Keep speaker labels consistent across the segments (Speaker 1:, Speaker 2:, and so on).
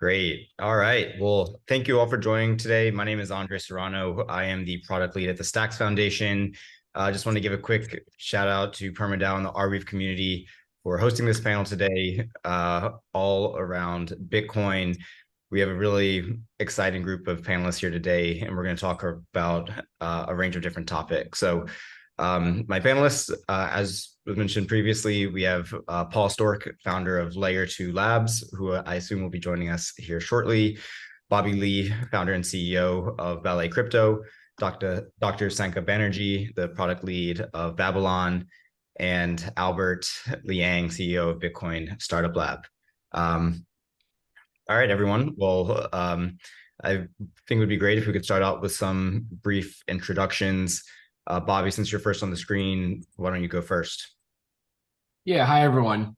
Speaker 1: Great. All right. Well, thank you all for joining today. My name is Andre Serrano. I am the product lead at the Stacks Foundation. I just want to give a quick shout out to PermaDAO and the Arweave community for hosting this panel today, all around Bitcoin. We have a really exciting group of panelists here today, and we're going to talk about a range of different topics. So my panelists, as was mentioned previously, we have Paul Stork, founder of LayerTwo Labs, who I assume will be joining us here shortly. Bobby Lee, founder and CEO of Ballet Crypto. Dr. Sanka Banerjee, the product lead of Babylon, and Albert Liang, CEO of Bitcoin Startup Lab. All right, everyone. Well, I think it would be great if we could start out with some brief introductions. Bobby, since you're first on the screen, why don't you go first?
Speaker 2: Yeah, hi everyone.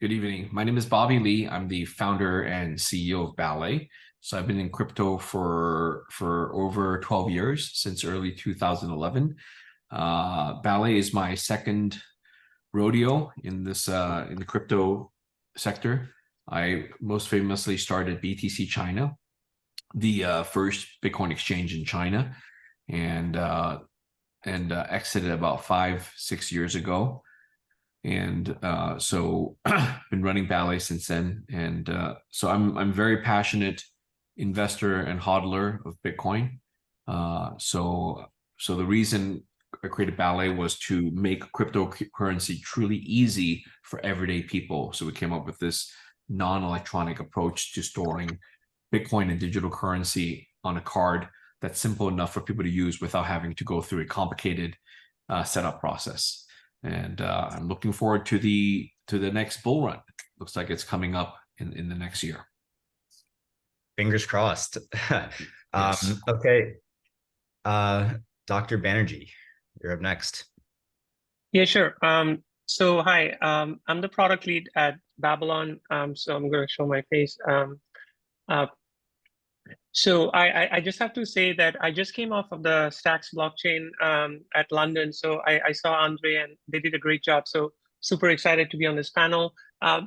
Speaker 2: Good evening. My name is Bobby Lee. I'm the founder and CEO of Ballet. So I've been in crypto for over 12 years, since early 2011. Ballet is my second rodeo in this in the crypto sector. I most famously started BTC China, the first Bitcoin exchange in China, and exited about 5-6 years ago. And so been running Ballet since then. And so I'm very passionate investor and hodler of Bitcoin. So the reason I created Ballet was to make cryptocurrency truly easy for everyday people. So we came up with this non-electronic approach to storing Bitcoin and digital currency on a card that's simple enough for people to use without having to go through a complicated setup process. And I'm looking forward to the next bull run. Looks like it's coming up in the next year.
Speaker 1: Fingers crossed.
Speaker 2: Yes.
Speaker 1: Okay. Dr. Banerjee, you're up next.
Speaker 3: Yeah, sure. So hi, I'm the product lead at Babylon. So I'm going to show my face. So I just have to say that I just came off of the Stacks blockchain at London. So I saw Andre and they did a great job. So super excited to be on this panel.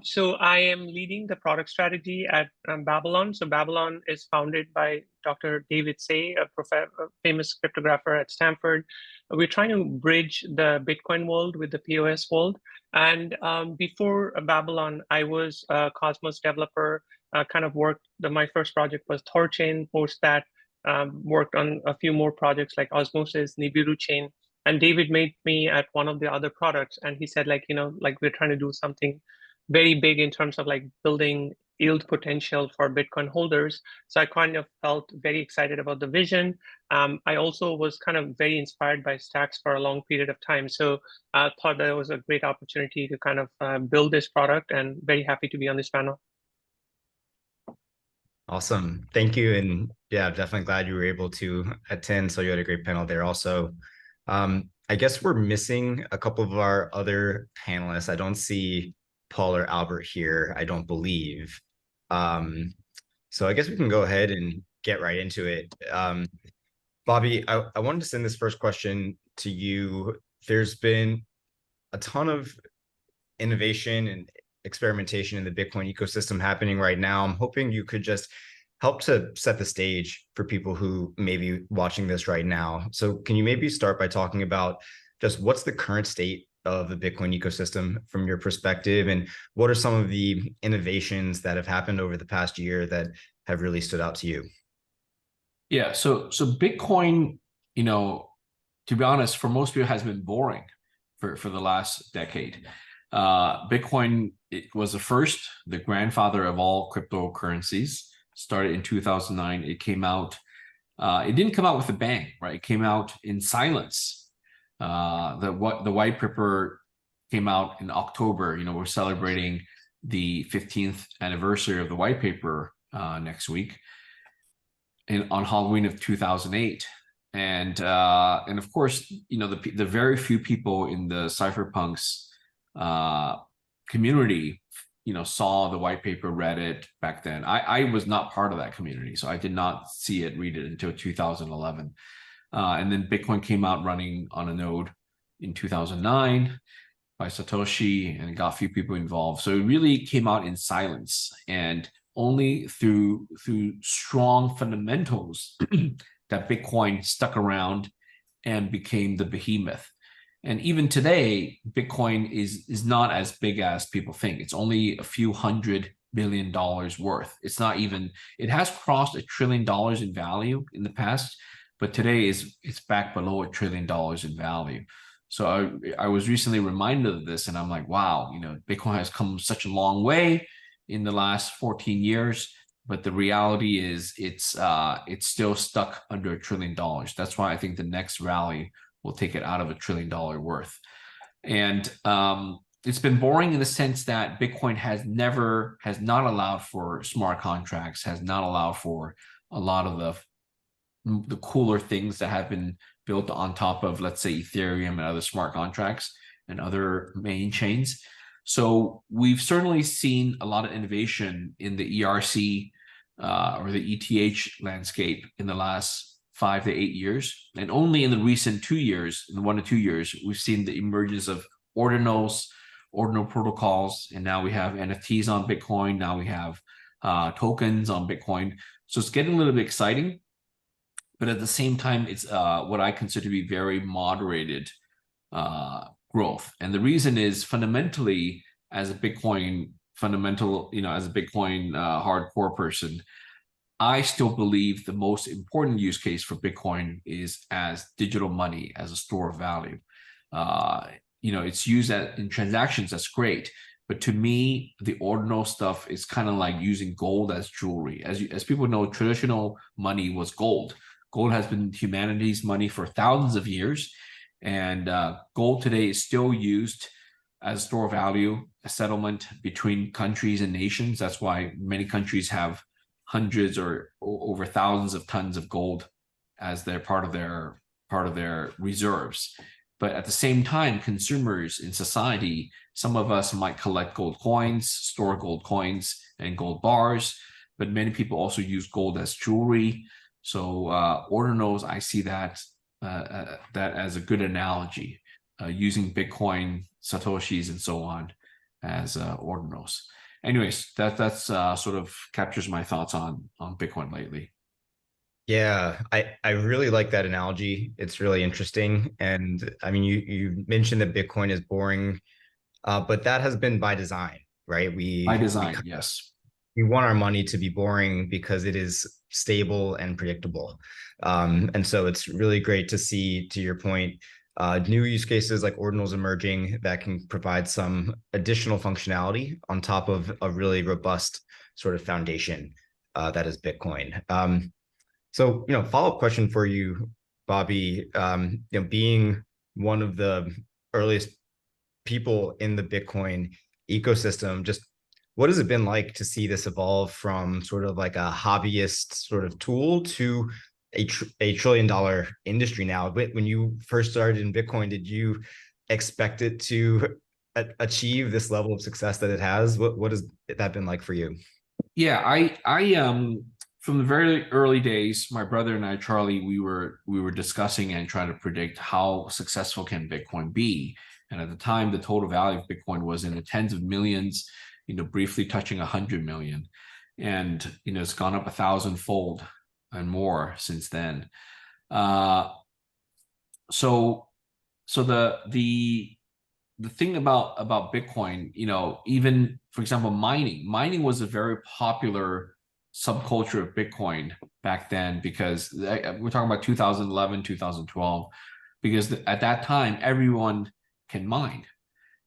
Speaker 3: So I am leading the product strategy at Babylon. So Babylon is founded by Dr. David Say, a famous cryptographer at Stanford. We're trying to bridge the Bitcoin world with the POS world. And before Babylon, I was a Cosmos developer. Kind of worked, my first project was Thorchain. Post that, worked on a few more projects like Osmosis, Nibiru Chain. And David made me at one of the other products. And he said, like, we're trying to do something very big in terms of like building yield potential for Bitcoin holders. So I kind of felt very excited about the vision. I also was kind of very inspired by Stacks for a long period of time. So I thought that it was a great opportunity to kind of build this product, and very happy to be on this panel.
Speaker 1: Awesome. Thank you. And yeah, I'm definitely glad you were able to attend. So you had a great panel there also. I guess we're missing a couple of our other panelists. I don't see Paul or Albert here, I don't believe. So I guess we can go ahead and get right into it. Bobby, I wanted to send this first question to you. There's been a ton of innovation and experimentation in the Bitcoin ecosystem happening right now. I'm hoping you could just help to set the stage for people who may be watching this right now. So can you maybe start by talking about just what's the current state of the Bitcoin ecosystem from your perspective, and what are some of the innovations that have happened over the past year that have really stood out to you?
Speaker 2: Yeah, so Bitcoin, to be honest, for most people has been boring for the last decade. Bitcoin, it was the grandfather of all cryptocurrencies. Started in 2009. It came out. It didn't come out with a bang, right? It came out in silence. The white paper came out in October. We're celebrating the 15th anniversary of the white paper next week, on Halloween of 2008. And of course, the very few people in the cypherpunks community, saw the white paper, read it back then. I was not part of that community, so I did not read it until 2011. And then Bitcoin came out running on a node in 2009 by Satoshi, and got a few people involved. So it really came out in silence. And only through strong fundamentals that Bitcoin stuck around and became the behemoth. And even today, Bitcoin is not as big as people think. It's only a few $100 billion worth. It's not even, it has crossed $1 trillion in value in the past, but today it's back below $1 trillion in value. So I was recently reminded of this, and I'm like, wow, you know, Bitcoin has come such a long way in the last 14 years, but the reality is it's still stuck under $1 trillion. That's why I think the next rally will take it out of $1 trillion worth. And it's been boring in the sense that Bitcoin has not allowed for smart contracts, has not allowed for a lot of the cooler things that have been built on top of, let's say, Ethereum and other smart contracts and other main chains. So we've certainly seen a lot of innovation in the ERC or the ETH landscape in the last 5 to 8 years. And only in the recent 2 years, in 1 to 2 years, we've seen the emergence of ordinal protocols. And now we have NFTs on Bitcoin. Now we have tokens on Bitcoin. So it's getting a little bit exciting. But at the same time, it's what I consider to be very moderated growth. And the reason is fundamentally, as a Bitcoin hardcore person, I still believe the most important use case for Bitcoin is as digital money, as a store of value. It's used in transactions, that's great. But to me, the ordinal stuff is kind of like using gold as jewelry. As people know, traditional money was gold. Gold has been humanity's money for thousands of years. And gold today is still used as a store of value, a settlement between countries and nations. That's why many countries have hundreds or over thousands of tons of gold as their part of their reserves. But at the same time, consumers in society, some of us might collect gold coins, store gold coins and gold bars, but many people also use gold as jewelry. So ordinals, I see that as a good analogy, using Bitcoin, Satoshis, and so on as ordinals. Anyways, that's sort of captures my thoughts on Bitcoin lately.
Speaker 1: Yeah, I really like that analogy. It's really interesting. And I mean, you mentioned that Bitcoin is boring, but that has been by design, right?
Speaker 2: By design, yes.
Speaker 1: We want our money to be boring because it is stable and predictable. And so it's really great to see, to your point, new use cases like ordinals emerging that can provide some additional functionality on top of a really robust sort of foundation that is Bitcoin. So, follow-up question for you, Bobby, being one of the earliest people in the Bitcoin ecosystem, just what has it been like to see this evolve from sort of like a hobbyist sort of tool to a $1 trillion industry now? When you first started in Bitcoin, did you expect it to achieve this level of success that it has? What has that been like for you?
Speaker 2: Yeah, I from the very early days, my brother and I, Charlie, we were discussing and trying to predict how successful can Bitcoin be. And at the time, the total value of Bitcoin was in the tens of millions, briefly touching 100 million. And, it's gone up 1,000-fold and more since then. So the thing about Bitcoin, even, for example, mining was a very popular subculture of Bitcoin back then, because we're talking about 2011, 2012, because at that time, everyone can mine,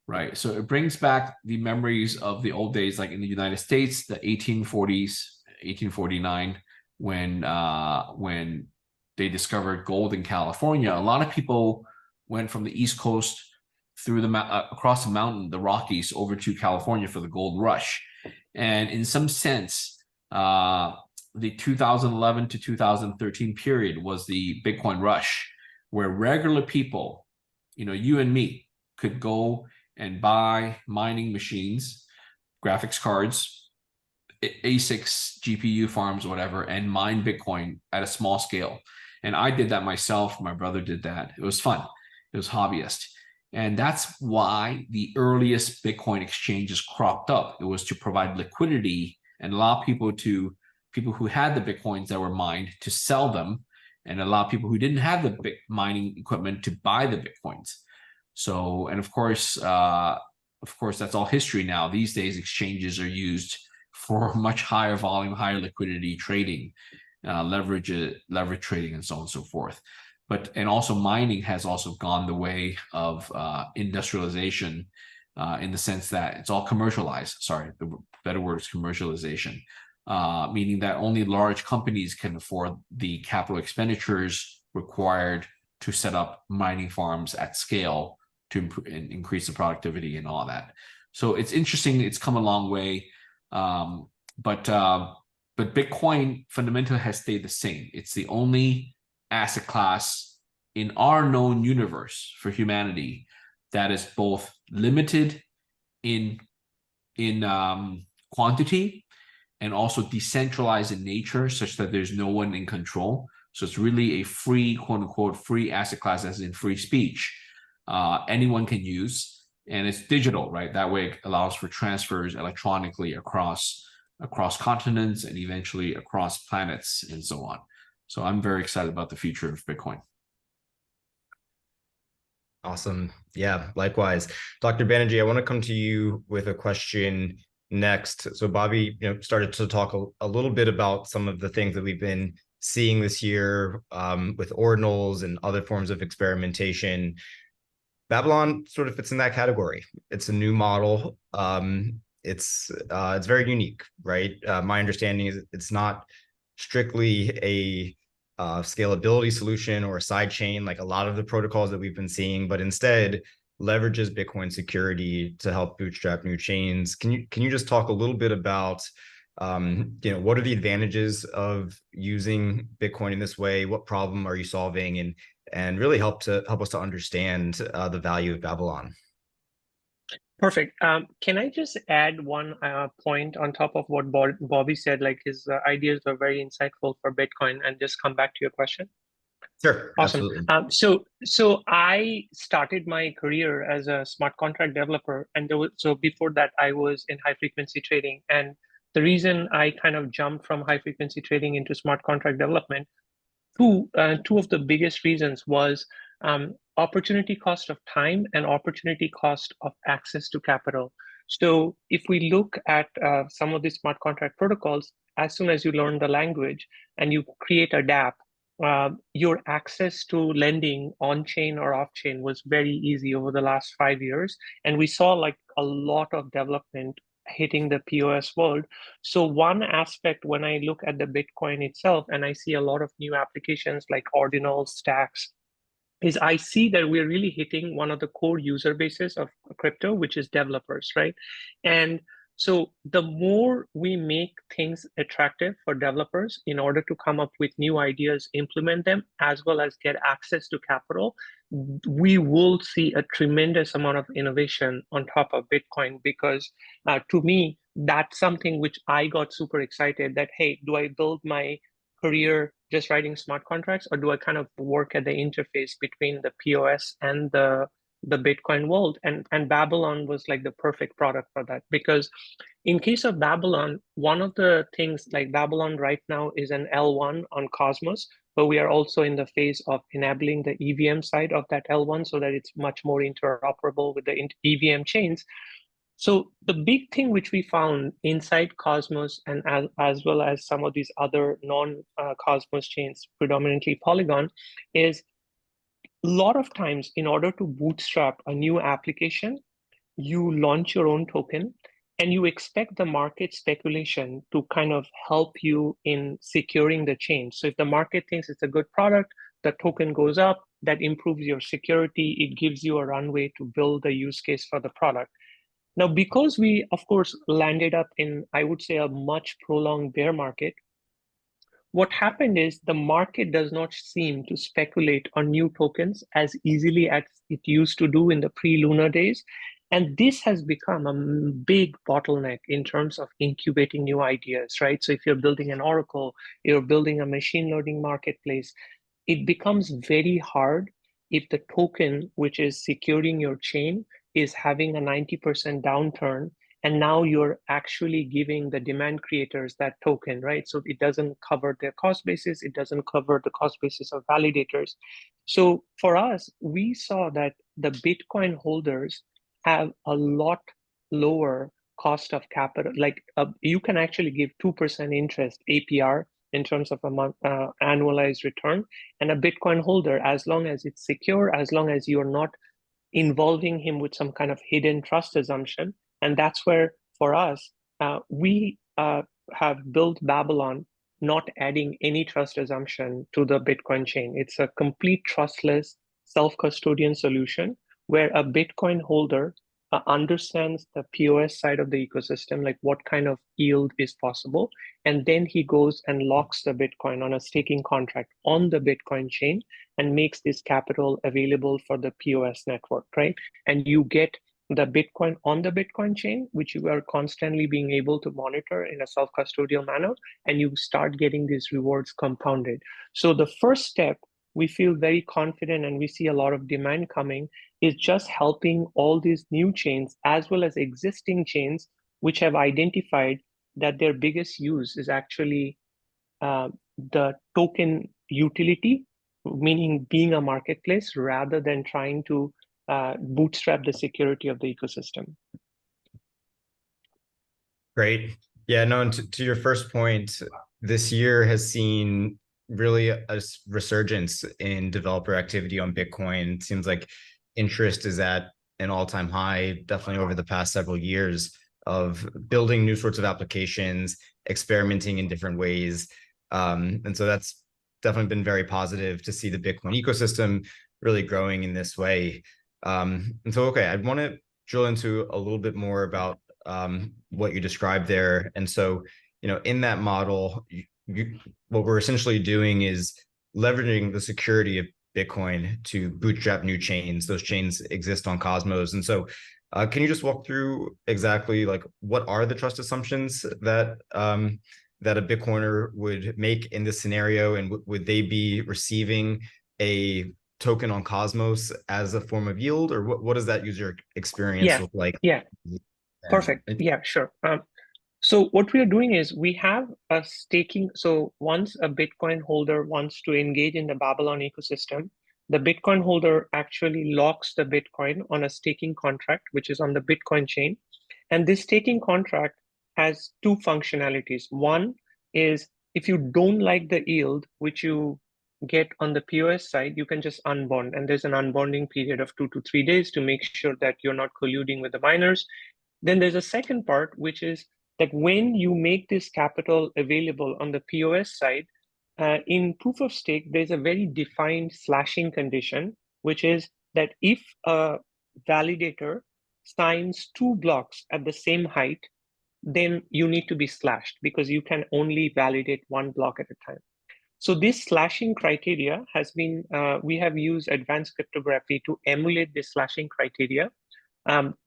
Speaker 2: right? So it brings back the memories of the old days, like in the United States, the 1840s, 1849, when they discovered gold in California. A lot of people went from the East Coast through across the mountain, the Rockies, over to California for the gold rush. And in some sense, the 2011 to 2013 period was the Bitcoin rush, where regular people, you and me, could go and buy mining machines, graphics cards, ASICs, GPU farms, whatever, and mine Bitcoin at a small scale. And I did that myself. My brother did that. It was fun. It was hobbyist. And that's why the earliest Bitcoin exchanges cropped up. It was to provide liquidity and allow people who had the Bitcoins that were mined to sell them, and allow people who didn't have the mining equipment to buy the Bitcoins. So, and of course, that's all history now. These days, exchanges are used for much higher volume, higher liquidity trading, leverage trading, and so on and so forth. And also mining has also gone the way of industrialization, in the sense that it's all commercialized. Sorry, the better word is commercialization, meaning that only large companies can afford the capital expenditures required to set up mining farms at scale to increase the productivity and all that. So it's interesting. It's come a long way, but Bitcoin fundamentally has stayed the same. It's the only asset class in our known universe for humanity that is both limited in quantity and also decentralized in nature, such that there's no one in control. So it's really a free, quote unquote, free asset class, as in free speech. Anyone can use, and it's digital, right? That way it allows for transfers electronically across continents and eventually across planets and so on. So I'm very excited about the future of Bitcoin.
Speaker 1: Awesome. Yeah, likewise. Dr. Banerjee, I want to come to you with a question next. So Bobby, started to talk a little bit about some of the things that we've been seeing this year, with ordinals and other forms of experimentation. Babylon sort of fits in that category. It's a new model. It's very unique, right? My understanding is it's not strictly a scalability solution or a side chain like a lot of the protocols that we've been seeing, but instead leverages Bitcoin security to help bootstrap new chains. Can you just talk a little bit about what are the advantages of using Bitcoin in this way? What problem are you solving, and really help us to understand the value of Babylon?
Speaker 3: Perfect. Can I just add one point on top of what Bobby said? Like his ideas were very insightful for Bitcoin, and just come back to your question.
Speaker 1: Sure,
Speaker 3: Awesome.
Speaker 1: absolutely.
Speaker 3: So I started my career as a smart contract developer, and so before that I was in high frequency trading. And the reason I kind of jumped from high frequency trading into smart contract development, two of the biggest reasons was opportunity cost of time and opportunity cost of access to capital. So if we look at some of these smart contract protocols, as soon as you learn the language and you create a dApp, your access to lending on-chain or off-chain was very easy over the last 5 years. And we saw like a lot of development hitting the POS world. So one aspect when I look at the Bitcoin itself, and I see a lot of new applications like ordinals, stacks, is I see that we're really hitting one of the core user bases of crypto, which is developers, right? And so the more we make things attractive for developers in order to come up with new ideas, implement them, as well as get access to capital, we will see a tremendous amount of innovation on top of Bitcoin. Because to me, that's something which I got super excited that, hey, do I build my career just writing smart contracts, or do I kind of work at the interface between the POS and the Bitcoin world? And Babylon was like the perfect product for that. Because in case of Babylon, one of the things, like Babylon right now is an L1 on Cosmos, but we are also in the phase of enabling the EVM side of that L1 so that it's much more interoperable with the EVM chains. So the big thing which we found inside Cosmos, and as well as some of these other non-Cosmos chains, predominantly Polygon, is a lot of times in order to bootstrap a new application, you launch your own token and you expect the market speculation to kind of help you in securing the chain. So if the market thinks it's a good product, the token goes up, that improves your security, it gives you a runway to build the use case for the product. Now, because we, of course, landed up in, I would say, a much prolonged bear market, what happened is the market does not seem to speculate on new tokens as easily as it used to do in the pre-Lunar days. And this has become a big bottleneck in terms of incubating new ideas, right? So if you're building an Oracle, you're building a machine learning marketplace, it becomes very hard if the token which is securing your chain is having a 90% downturn And now you're actually giving the demand creators that token, right? So it doesn't cover their cost basis. It doesn't cover the cost basis of validators. So for us, we saw that the Bitcoin holders have a lot lower cost of capital. Like you can actually give 2% interest APR in terms of a month annualized return. And a Bitcoin holder, as long as it's secure, as long as you're not involving him with some kind of hidden trust assumption. And that's where, for us, we have built Babylon not adding any trust assumption to the Bitcoin chain. It's a complete trustless self-custodian solution where a Bitcoin holder understands the POS side of the ecosystem, like what kind of yield is possible. And then he goes and locks the Bitcoin on a staking contract on the Bitcoin chain and makes this capital available for the POS network, right? And you get the Bitcoin on the Bitcoin chain, which you are constantly being able to monitor in a self-custodial manner, and you start getting these rewards compounded. So the first step, we feel very confident and we see a lot of demand coming, is just helping all these new chains as well as existing chains which have identified that their biggest use is actually the token utility, meaning being a marketplace rather than trying to bootstrap the security of the ecosystem.
Speaker 1: Great. Yeah, no, and to your first point, this year has seen really a resurgence in developer activity on Bitcoin. It seems like interest is at an all-time high, definitely over the past several years, of building new sorts of applications, experimenting in different ways. And so that's definitely been very positive to see the Bitcoin ecosystem really growing in this way. And so, okay, I want to drill into a little bit more about what you described there. And so, in that model, what we're essentially doing is leveraging the security of Bitcoin to bootstrap new chains. Those chains exist on Cosmos. And so can you just walk through exactly like what are the trust assumptions that that a Bitcoiner would make in this scenario? And would they be receiving a token on Cosmos as a form of yield, or what does that user experience look like?
Speaker 3: Yeah, perfect. Yeah, sure. So what we are doing is we have a staking. So once a Bitcoin holder wants to engage in the Babylon ecosystem, the Bitcoin holder actually locks the Bitcoin on a staking contract, which is on the Bitcoin chain. And this staking contract has two functionalities. One is if you don't like the yield, which you get on the POS side, you can just unbond. And there's an unbonding period of 2 to 3 days to make sure that you're not colluding with the miners. Then there's a second part, which is that when you make this capital available on the POS side, in proof of stake, there's a very defined slashing condition, which is that if a validator signs 2 blocks at the same height, then you need to be slashed because you can only validate 1 block at a time. So this slashing criteria has been, we have used advanced cryptography to emulate this slashing criteria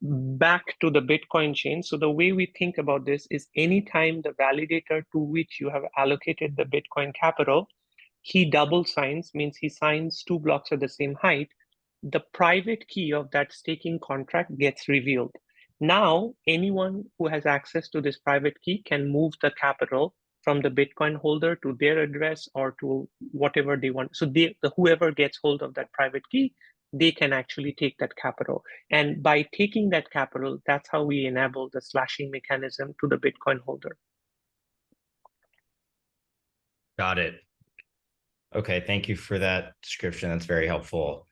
Speaker 3: back to the Bitcoin chain. So the way we think about this is anytime the validator to which you have allocated the Bitcoin capital, he double signs, means he signs 2 blocks at the same height, the private key of that staking contract gets revealed. Now, anyone who has access to this private key can move the capital from the Bitcoin holder to their address or to whatever they want. So whoever gets hold of that private key, they can actually take that capital. And by taking that capital, that's how we enable the slashing mechanism to the Bitcoin holder.
Speaker 1: Got it. Okay, thank you for that description. That's very helpful.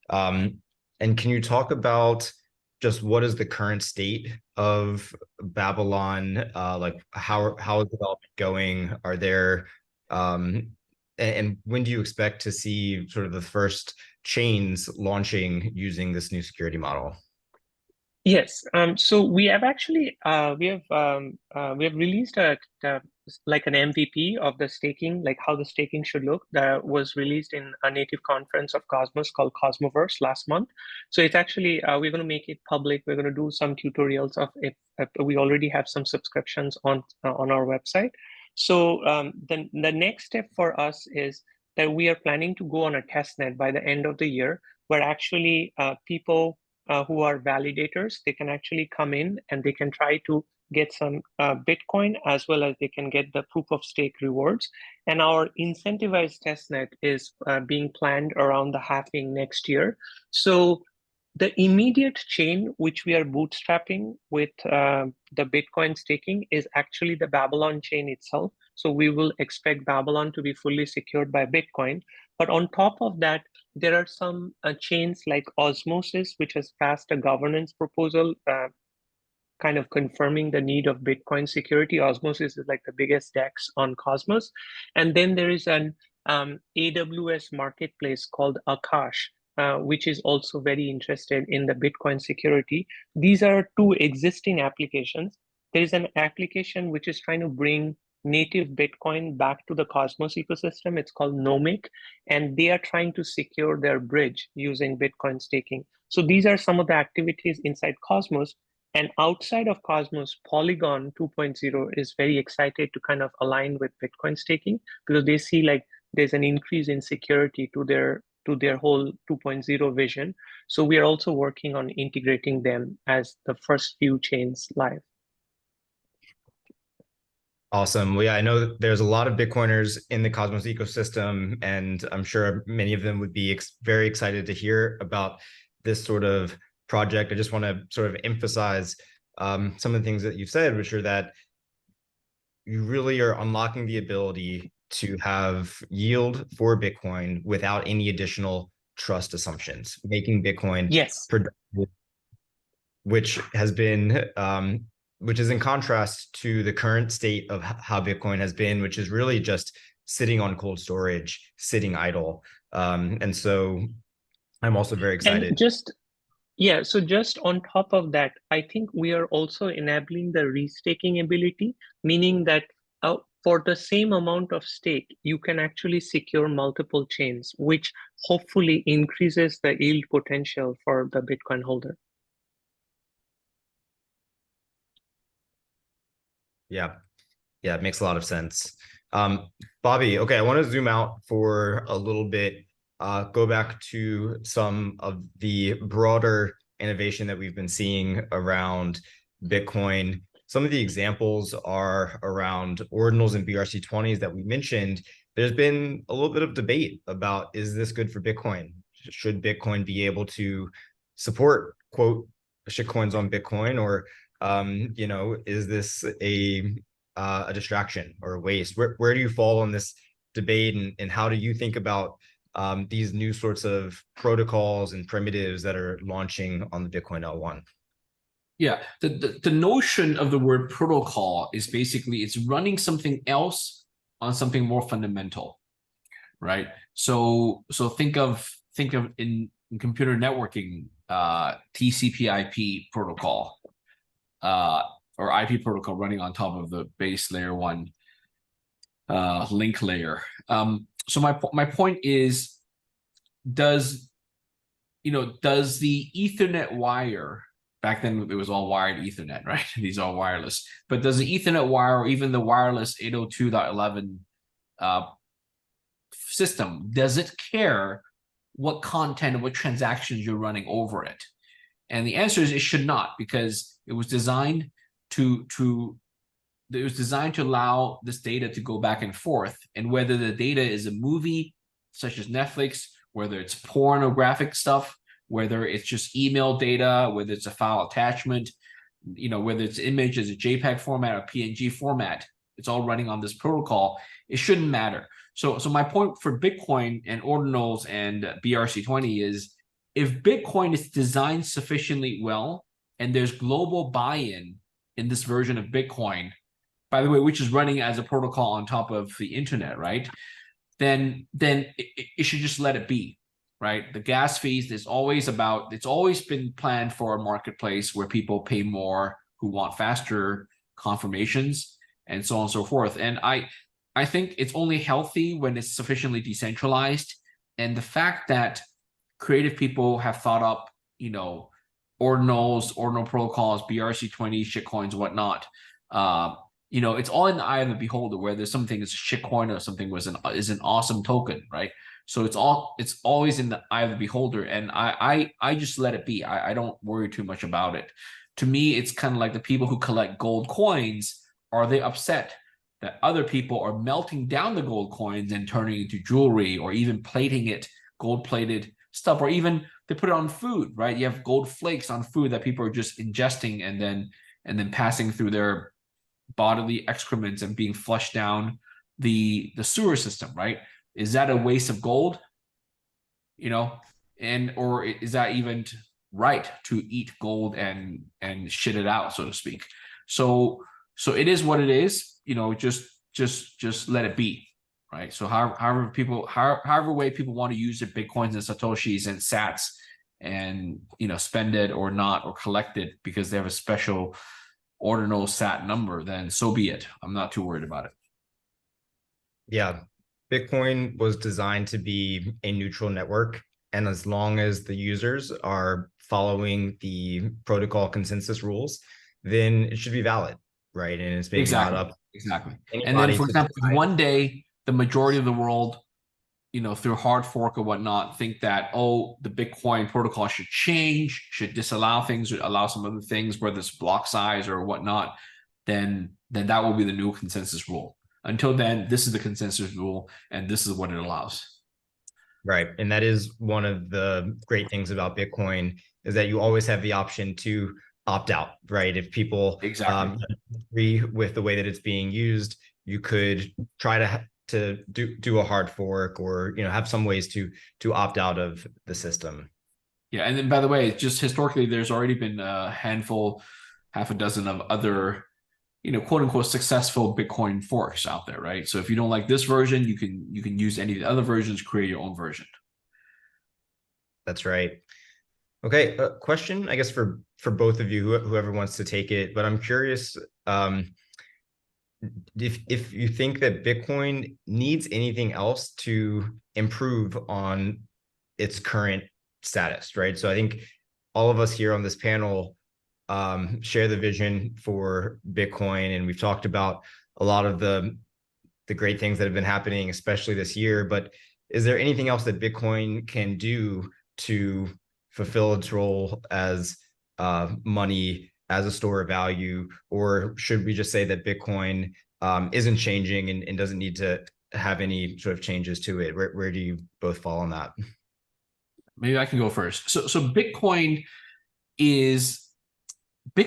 Speaker 1: And can you talk about just what is the current state of Babylon? Like how is development going? Are there and when do you expect to see sort of the first chains launching using this new security model?
Speaker 3: Yes. So we have actually we have released like an MVP of the staking, like how the staking should look. That was released in a native conference of Cosmos called Cosmoverse last month. So it's actually we're going to make it public. We're going to do some tutorials of it. We already have some subscriptions on our website. So the next step for us is that we are planning to go on a test net by the end of the year, where actually people who are validators, they can actually come in and they can try to get some Bitcoin, as well as they can get the proof of stake rewards. And our incentivized testnet is being planned around the halving next year. So the immediate chain which we are bootstrapping with the Bitcoin staking is actually the Babylon chain itself. So we will expect Babylon to be fully secured by Bitcoin. But on top of that, there are some chains like Osmosis, which has passed a governance proposal kind of confirming the need of Bitcoin security. Osmosis is like the biggest DEX on Cosmos. And then there is an AWS marketplace called Akash, which is also very interested in the Bitcoin security. These are two existing applications. There is an application which is trying to bring native Bitcoin back to the Cosmos ecosystem. It's called Nomic, and they are trying to secure their bridge using Bitcoin staking. So these are some of the activities inside Cosmos. And outside of Cosmos, Polygon 2.0 is very excited to kind of align with Bitcoin staking, because they see like there's an increase in security to their whole 2.0 vision. So we are also working on integrating them as the first few chains live.
Speaker 1: Awesome. Well, yeah, I know there's a lot of Bitcoiners in the Cosmos ecosystem, and I'm sure many of them would be very excited to hear about this sort of project. I just want to sort of emphasize some of the things that you've said, which are that you really are unlocking the ability to have yield for Bitcoin without any additional trust assumptions, making Bitcoin productive, which has been which is in contrast to the current state of how Bitcoin has been, which is really just sitting on cold storage, sitting idle. And so I'm also very excited.
Speaker 3: And so just on top of that, I think we are also enabling the restaking ability, meaning that for the same amount of stake, you can actually secure multiple chains, which hopefully increases the yield potential for the Bitcoin holder.
Speaker 1: Yeah, it makes a lot of sense. Bobby, okay, I want to zoom out for a little bit, go back to some of the broader innovation that we've been seeing around Bitcoin. Some of the examples are around ordinals and BRC20s that we mentioned. There's been a little bit of debate about, is this good for Bitcoin? Should Bitcoin be able to support, quote, shitcoins on Bitcoin, or is this a distraction or a waste? Where do you fall on this debate, and how do you think about these new sorts of protocols and primitives that are launching on the Bitcoin L1?
Speaker 2: Yeah, the notion of the word protocol is basically it's running something else on something more fundamental, right? So think of in computer networking, TCP/IP protocol, or IP protocol running on top of the base layer 1 link layer. So my point is, does the Ethernet wire, back then it was all wired Ethernet, right? These are all wireless. But does the Ethernet wire, or even the wireless 802.11 system, does it care what content and what transactions you're running over it? And the answer is it should not, because it was designed to allow this data to go back and forth. And whether the data is a movie, such as Netflix, whether it's pornographic stuff, whether it's just email data, whether it's a file attachment, whether it's image as a JPEG format or PNG format, it's all running on this protocol. It shouldn't matter. So my point for Bitcoin and ordinals and BRC20 is, if Bitcoin is designed sufficiently well and there's global buy-in in this version of Bitcoin, by the way, which is running as a protocol on top of the internet, right? Then it should just let it be, right? The gas fees, it's always been planned for a marketplace where people pay more who want faster confirmations and so on and so forth. And I think it's only healthy when it's sufficiently decentralized. And the fact that creative people have thought up, ordinal protocols, BRC20, shitcoins, whatnot, it's all in the eye of the beholder. Whether something is a shit coin or something is an awesome token, right? So it's always in the eye of the beholder, and I just let it be. I don't worry too much about it. To me, it's kind of like the people who collect gold coins. Are they upset that other people are melting down the gold coins and turning it into jewelry, or even plating it, gold plated stuff, or even they put it on food, right? You have gold flakes on food that people are just ingesting and then passing through their bodily excrements and being flushed down the sewer system, right? Is that a waste of gold? And or is that even right to eat gold and shit it out, so to speak? So it is what it is. Just let it be, right? So however way people want to use their bitcoins and satoshis and sats, and spend it or not, or collect it because they have a special ordinal sat number, then so be it. I'm not too worried about it.
Speaker 1: Yeah, Bitcoin was designed to be a neutral network, and as long as the users are following the protocol consensus rules, then it should be valid, right? And it's maybe not up
Speaker 2: Exactly. And then,
Speaker 1: anybody
Speaker 2: for
Speaker 1: to
Speaker 2: example,
Speaker 1: decide.
Speaker 2: one day the majority of the world, through hard fork or whatnot, think that, oh, the Bitcoin protocol should change, should disallow things, or allow some other things, whether it's block size or whatnot, then that will be the new consensus rule. Until then, this is the consensus rule, and this is what it allows.
Speaker 1: Right. And that is one of the great things about Bitcoin, is that you always have the option to opt out, right? If people agree with the way that it's being used, you could try to do a hard fork, or have some ways to opt out of the system.
Speaker 2: Yeah, and then, by the way, just historically, there's already been a handful, half a dozen of other, quote unquote, successful Bitcoin forks out there, right? So if you don't like this version, you can use any of the other versions, create your own version.
Speaker 1: That's right. Okay, question, I guess, for both of you, whoever wants to take it, but I'm curious, if you think that Bitcoin needs anything else to improve on its current status, right? So I think all of us here on this panel share the vision for Bitcoin, and we've talked about a lot of the great things that have been happening, especially this year. But is there anything else that Bitcoin can do to fulfill its role as money, as a store of value, or should we just say that Bitcoin isn't changing and doesn't need to have any sort of changes to it? Where do you both fall on that?
Speaker 2: Maybe I can go first. So Bitcoin is a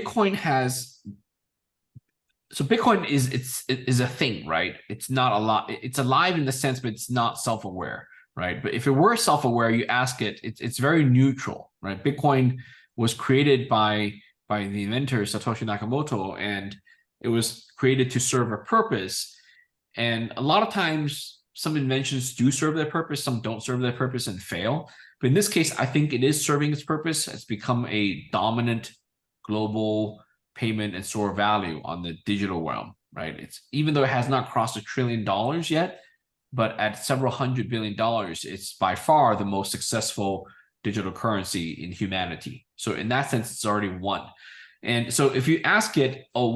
Speaker 2: thing, right? It's not a lot. It's alive in the sense, but it's not self-aware, right? But if it were self-aware, you ask it, it's very neutral, right? Bitcoin was created by the inventor Satoshi Nakamoto, and it was created to serve a purpose. And a lot of times, some inventions do serve their purpose, some don't serve their purpose and fail. But in this case, I think it is serving its purpose. It's become a dominant global payment and store of value on the digital realm, right? It's, even though it has not crossed $1 trillion yet, but at several $100 billion, it's by far the most successful digital currency in humanity. So in that sense, it's already won. And so if you ask it, oh,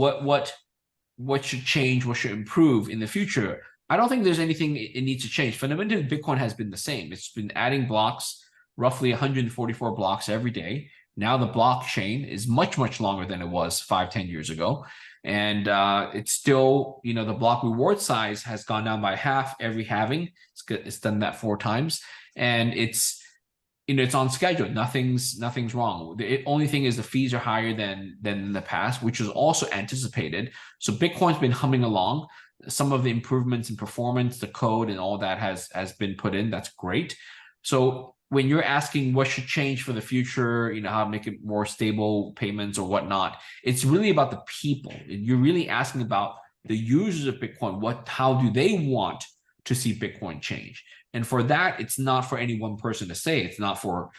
Speaker 2: what should change, what should improve in the future, I don't think there's anything it needs to change. Fundamentally, Bitcoin has been the same. It's been adding blocks, roughly 144 blocks every day. Now the blockchain is much, much longer than it was 5-10 years ago. And it's still, the block reward size has gone down by half every halving. It's done that 4 times. And it's on schedule. Nothing's wrong. The only thing is the fees are higher than in the past, which was also anticipated. So Bitcoin's been humming along. Some of the improvements in performance, the code and all that has been put in. That's great. So when you're asking what should change for the future, how to make it more stable payments or whatnot, it's really about the people. You're really asking about the users of Bitcoin. How do they want to see Bitcoin change? And for that, it's not for any one person to say. It's not for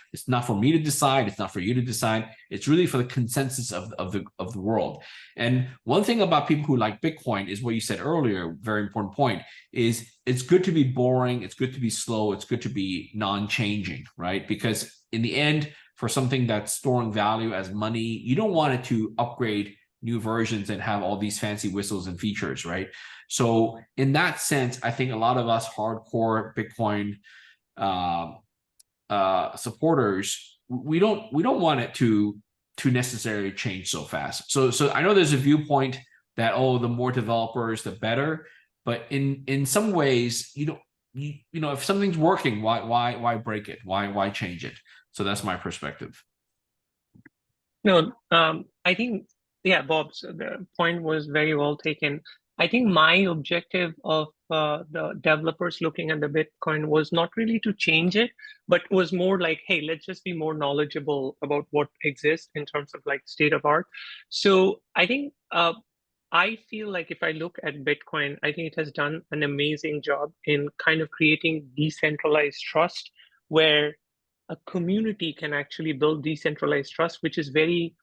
Speaker 2: me to decide. It's not for you to decide. It's really for the consensus of the world. And one thing about people who like Bitcoin is what you said earlier, very important point, is it's good to be boring. It's good to be slow. It's good to be non-changing, right? Because in the end, for something that's storing value as money, you don't want it to upgrade new versions that have all these fancy whistles and features, right? So in that sense, I think a lot of us hardcore Bitcoin supporters, we don't want it to necessarily change so fast. So I know there's a viewpoint that, oh, the more developers, the better. But in some ways, you know, if something's working, why break it? Why change it? So that's my perspective.
Speaker 3: No, I think, yeah, Bob, so the point was very well taken. I think my objective of the developers looking at the Bitcoin was not really to change it, but was more like, hey, let's just be more knowledgeable about what exists in terms of like state of art. So I think I feel like if I look at Bitcoin, I think it has done an amazing job in kind of creating decentralized trust where a community can actually build decentralized trust, which is very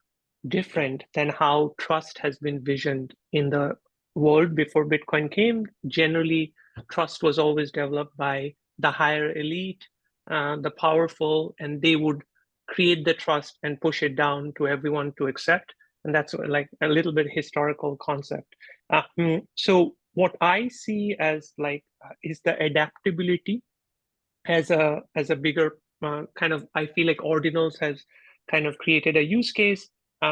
Speaker 3: different than how trust has been visioned in the world before Bitcoin came. Generally, trust was always developed by the higher elite, the powerful, and they would create the trust and push it down to everyone to accept. And that's like a little bit historical concept. So what I see as like is the adaptability as a bigger kind of, I feel like Ordinals has kind of created a use case.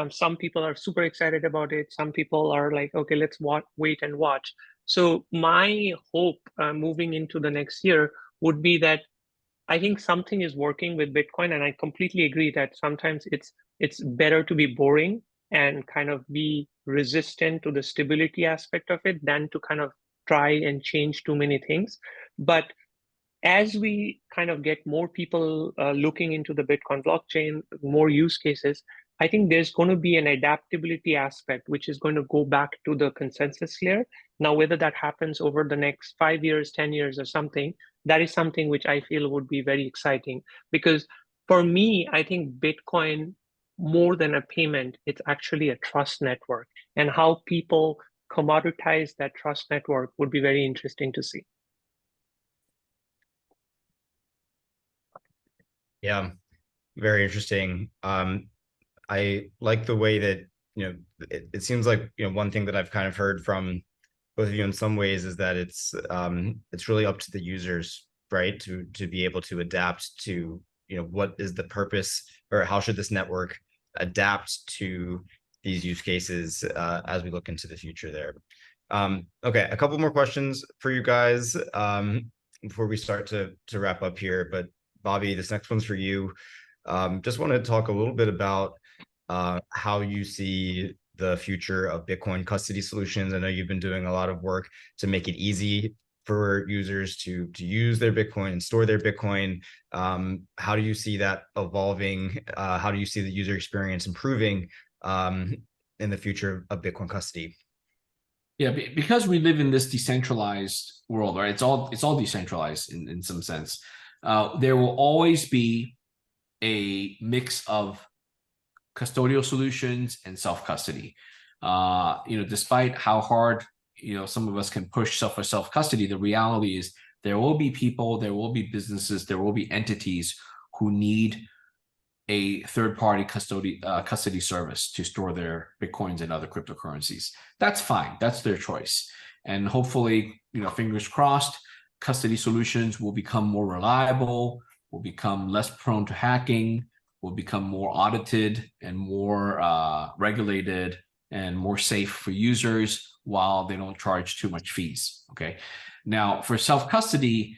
Speaker 3: Some people are super excited about it. Some people are like, okay, let's wait and watch. So my hope moving into the next year would be that I think something is working with Bitcoin, and I completely agree that sometimes it's better to be boring and kind of be resistant to the stability aspect of it than to kind of try and change too many things. But as we kind of get more people looking into the Bitcoin blockchain, more use cases, I think there's going to be an adaptability aspect, which is going to go back to the consensus layer. Now, whether that happens over the next 5 years, 10 years or something, that is something which I feel would be very exciting. Because for me, I think Bitcoin, more than a payment, it's actually a trust network. And how people commoditize that trust network would be very interesting to see.
Speaker 1: Yeah, very interesting. I like the way that, it seems like, one thing that I've kind of heard from both of you in some ways is that it's really up to the users, right, to be able to adapt to, what is the purpose, or how should this network adapt to these use cases as we look into the future there. Okay, a couple more questions for you guys before we start to wrap up here. But Bobby, this next one's for you. Just want to talk a little bit about how you see the future of Bitcoin custody solutions. I know you've been doing a lot of work to make it easy for users to use their Bitcoin and store their Bitcoin. How do you see that evolving? How do you see the user experience improving in the future of Bitcoin custody?
Speaker 2: Yeah, because we live in this decentralized world, right? It's all decentralized in some sense. There will always be a mix of custodial solutions and self-custody. Despite how hard some of us can push self-custody, the reality is there will be people, there will be businesses, there will be entities who need a third-party custody service to store their Bitcoins and other cryptocurrencies. That's fine. That's their choice. And hopefully, fingers crossed, custody solutions will become more reliable, will become less prone to hacking, will become more audited and more regulated and more safe for users while they don't charge too much fees. Okay. Now, for self-custody,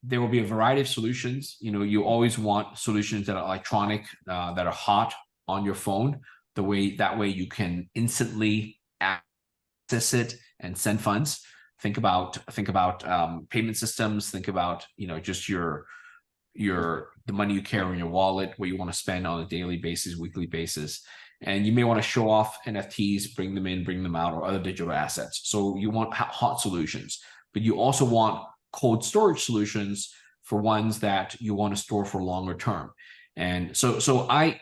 Speaker 2: there will be a variety of solutions. You always want solutions that are electronic, that are hot on your phone. That way you can instantly access it and send funds. Think about payment systems. Think about just the money you carry in your wallet, what you want to spend on a daily basis, weekly basis. And you may want to show off NFTs, bring them in, bring them out, or other digital assets. So you want hot solutions, but you also want cold storage solutions for ones that you want to store for longer term. And so I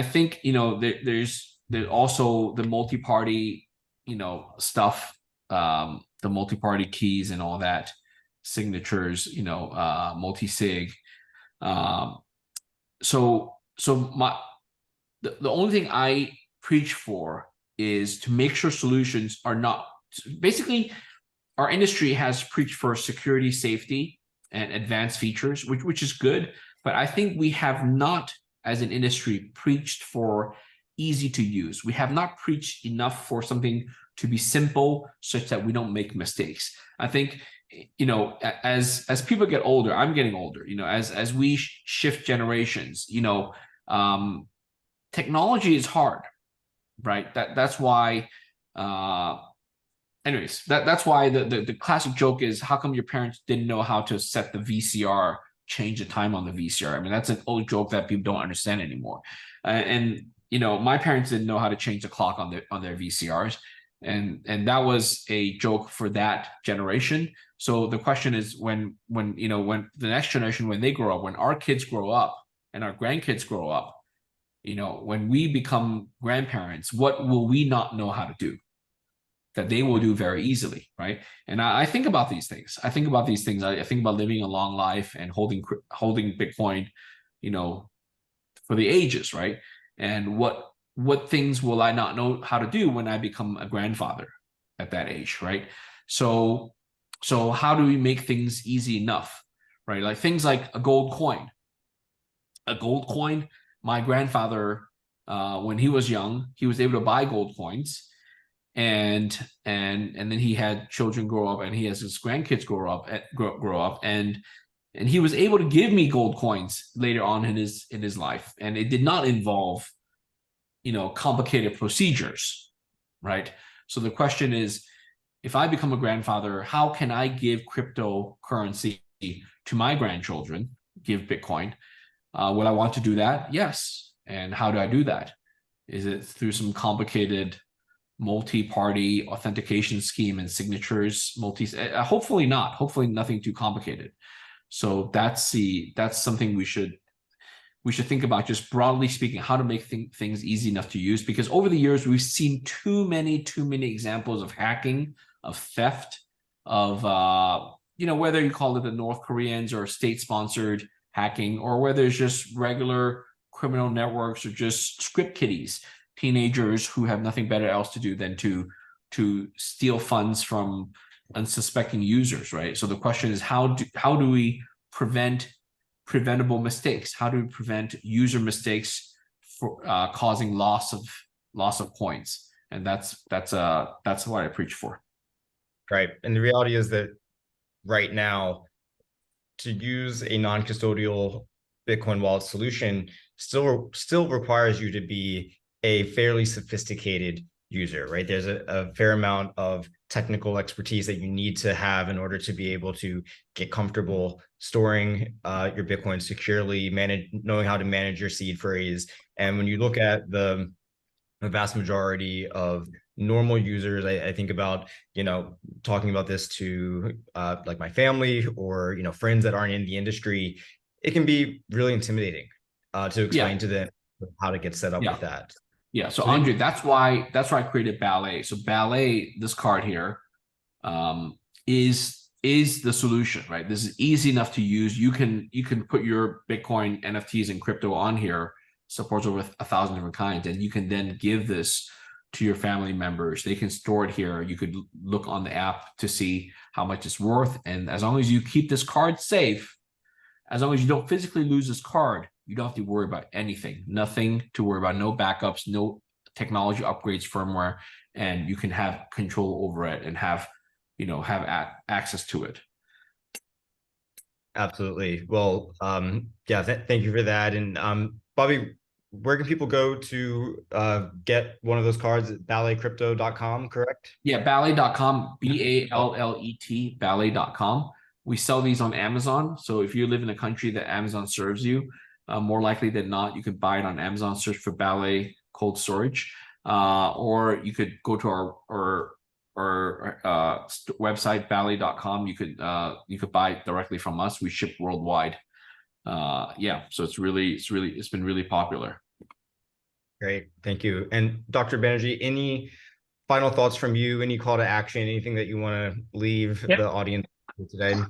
Speaker 2: think there's also the multi-party stuff, the multi-party keys and all that, signatures, multi-sig. So the only thing I preach for is to make sure solutions are not basically. Our industry has preached for security, safety, and advanced features, which is good. But I think we have not, as an industry, preached for easy to use. We have not preached enough for something to be simple, such that we don't make mistakes. I think, you know, as people get older, I'm getting older. You know, as we shift generations, you know, technology is hard, right? That's why. Anyways, that's why the classic joke is, how come your parents didn't know how to set the VCR, change the time on the VCR? I mean, that's an old joke that people don't understand anymore. And you know, my parents didn't know how to change the clock on their VCRs, and that was a joke for that generation. So the question is, when you know, when the next generation, when they grow up, when our kids grow up and our grandkids grow up, you know, when we become grandparents, what will we not know how to do that they will do very easily, right? And I think about these things. I think about these things. I think about living a long life and holding Bitcoin, you know, for the ages, right? And what things will I not know how to do when I become a grandfather at that age, right? So how do we make things easy enough, right? Like things like a gold coin. A gold coin, my grandfather, when he was young, he was able to buy gold coins, and then he had children grow up, and he has his grandkids grow up, and he was able to give me gold coins later on in his life, and it did not involve, you know, complicated procedures, right? So the question is, if I become a grandfather, how can I give cryptocurrency to my grandchildren, give Bitcoin? Would I want to do that? Yes. And how do I do that? Is it through some complicated multi-party authentication scheme and signatures? Hopefully not. Hopefully nothing too complicated. So that's something we should think about, just broadly speaking, how to make things easy enough to use. Because over the years, we've seen too many examples of hacking, of theft, of you know, whether you call it the North Koreans or state-sponsored hacking, or whether it's just regular criminal networks or just script kiddies, teenagers who have nothing better else to do than to steal funds from unsuspecting users, right? So the question is, how do we prevent preventable mistakes? How do we prevent user mistakes for causing loss of coins? And that's what I preach for.
Speaker 1: Right. And the reality is that right now, to use a non-custodial Bitcoin wallet solution still requires you to be a fairly sophisticated user, right? There's a fair amount of technical expertise that you need to have in order to be able to get comfortable storing your Bitcoin securely, knowing how to manage your seed phrase. And when you look at the vast majority of normal users, I think about, you know, talking about this to like my family or, you know, friends that aren't in the industry, it can be really intimidating to explain to them how to get set up with that.
Speaker 2: Yeah. So Andre, that's why I created Ballet. So Ballet, this card here, is the solution, right? This is easy enough to use. You can put your Bitcoin, NFTs, and crypto on here. Supports over 1,000 different kinds, and you can then give this to your family members. They can store it here. You could look on the app to see how much it's worth, and as long as you keep this card safe, as long as you don't physically lose this card, you don't have to worry about anything. Nothing to worry about. No backups, no technology upgrades, firmware, and you can have control over it and have access to it.
Speaker 1: Absolutely. Well, yeah, thank you for that. And Bobby, where can people go to get one of those cards? balletcrypto.com, correct?
Speaker 2: Yeah, ballet.com, BALLET, ballet.com. We sell these on Amazon. So if you live in a country that Amazon serves you, more likely than not, you could buy it on Amazon, search for Ballet cold storage, or you could go to our website, ballet.com. You could buy it directly from us. We ship worldwide. Yeah, so it's been really popular.
Speaker 1: Great, thank you. And Dr. Banerjee, any final thoughts from you? Any call to action? Anything that you want to leave the audience with today?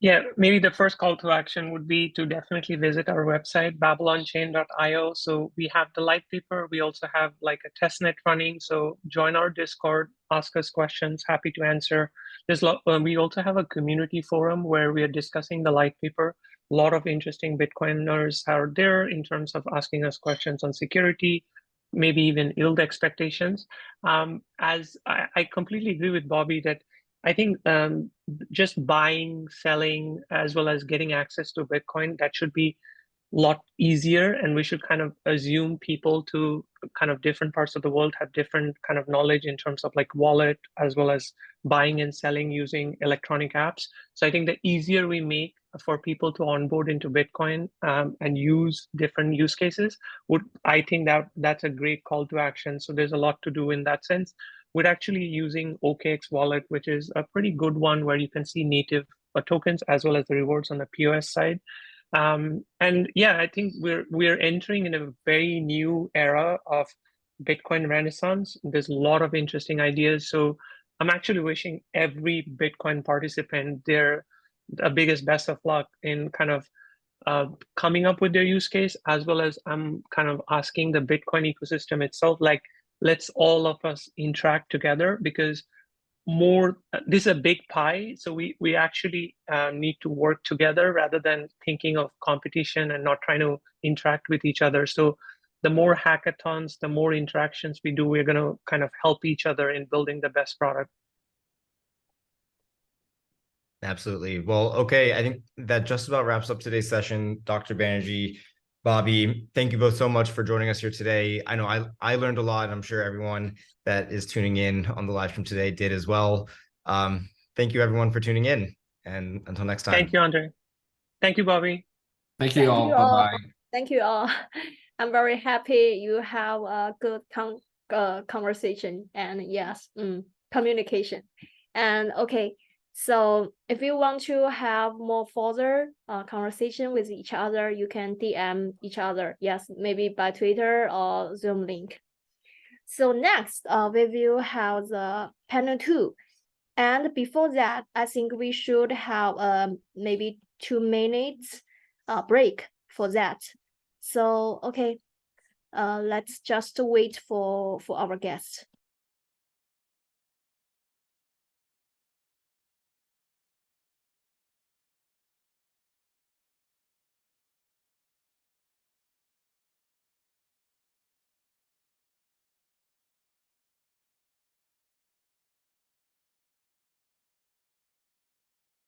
Speaker 3: Yeah, maybe the first call to action would be to definitely visit our website, babylonchain.io. So we have the light paper. We also have like a testnet running. So join our Discord, ask us questions, happy to answer. We also have a community forum where we are discussing the light paper. A lot of interesting Bitcoiners are there in terms of asking us questions on security, maybe even yield expectations. As I completely agree with Bobby that I think just buying, selling, as well as getting access to Bitcoin, that should be a lot easier. And we should kind of assume people to kind of different parts of the world have different kind of knowledge in terms of like wallet, as well as buying and selling using electronic apps. So I think the easier we make for people to onboard into Bitcoin and use different use cases, I think that's a great call to action. So there's a lot to do in that sense. We're actually using OKX wallet, which is a pretty good one where you can see native tokens as well as the rewards on the POS side. And yeah, I think we're entering in a very new era of Bitcoin renaissance. There's a lot of interesting ideas. So I'm actually wishing every Bitcoin participant their biggest best of luck in kind of coming up with their use case, as well as I'm kind of asking the Bitcoin ecosystem itself, like, let's all of us interact together, because this is a big pie, so we actually need to work together rather than thinking of competition and not trying to interact with each other. So the more hackathons, the more interactions we do, we're going to kind of help each other in building the best product.
Speaker 1: Absolutely. Well, okay. I think that just about wraps up today's session. Dr. Banerjee, Bobby, thank you both so much for joining us here today. I know I learned a lot. I'm sure everyone that is tuning in on the live stream today did as well. Thank you everyone for tuning in, and until next time.
Speaker 3: Thank you, Andre. Thank you, Bobby.
Speaker 2: Thank you all. Bye-bye.
Speaker 4: Thank you all. I'm very happy you have a good conversation and yes, communication. And okay, so if you want to have more further conversation with each other, you can DM each other. Yes, maybe by Twitter or Zoom link. So next, we will have the panel 2. And before that, I think we should have maybe 2 minutes break for that. So, okay, let's just wait for our guests.